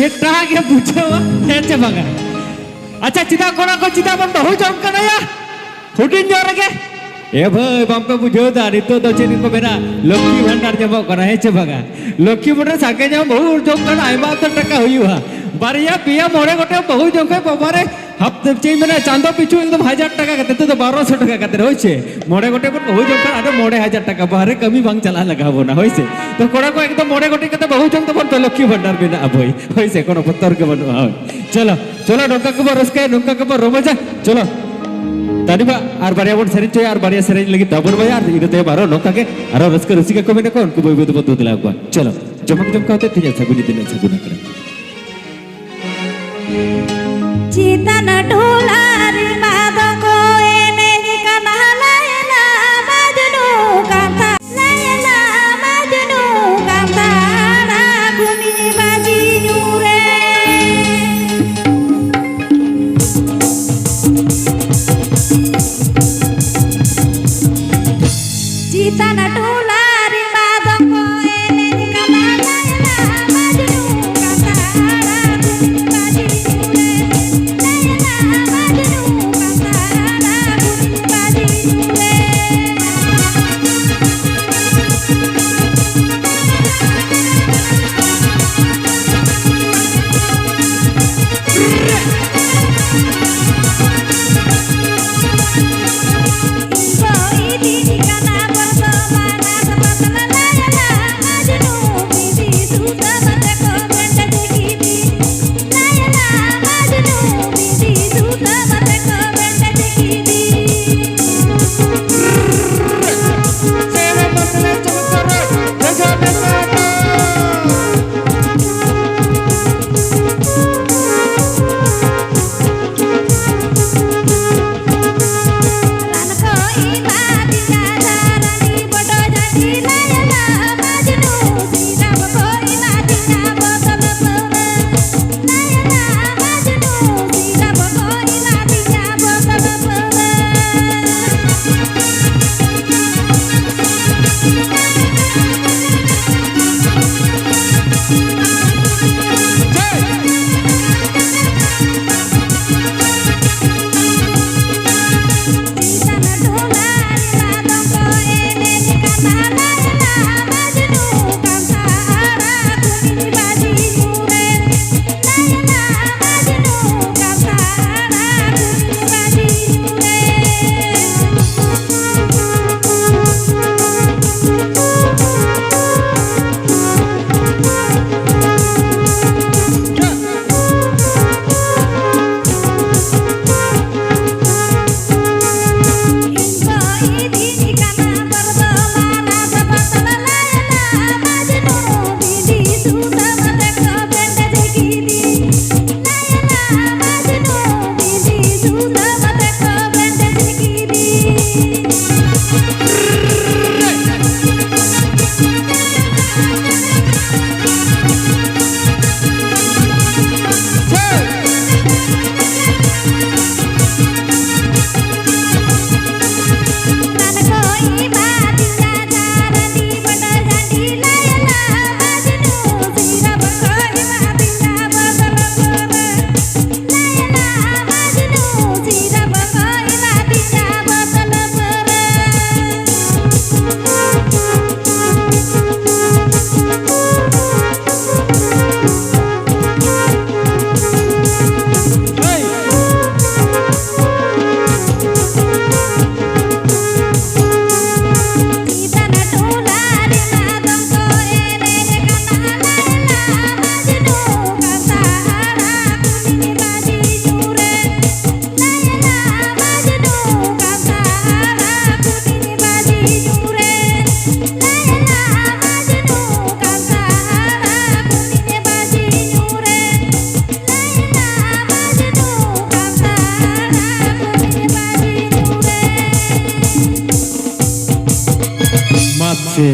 एटा के बुझावा हेचे बगा अच्छा चिता कोना को चिता बन बहु जम कनया हुडिन जोर के ए भाई बम पे बुझो दा नितो दो चेनी को मेरा लक्ष्मी भंडार जमा करा हेचे बगा लक्ष्मी भंडार साके जम बहु जम कन आइमा तो टका हुईवा बारिया पिया मोड़े गोटे बहु जम के बाबारे हफ्ते चे मैंने चांदो पिछु एकदम 1000 टाका कते तो 1200 टाका कते होइछे मोड़े गोटे को बहु जम कर आरे मोड़े 1000 टाका बाहरे कमी बांग चला लगाबो ना होइछे तो कोड़ा को एकदम मोड़े गोटे कते बहु जम तो बन तो लक्ष्मी भंडार बिना अबई होइछे कोनो पत्तर के बन चलो चलो नौका के रस्के नौका के रोमजा चलो तानिबा आर बारिया बन सेरेन चोय आर बारिया सेरेन लगी तबन बाजार इनते बारो नौका के आरो रस्के रसिका को मेने कोन को बय बद बद दिला को चलो जमक जम कहते थिया सगुनी दिन सगुना करे चेतन ढोला रे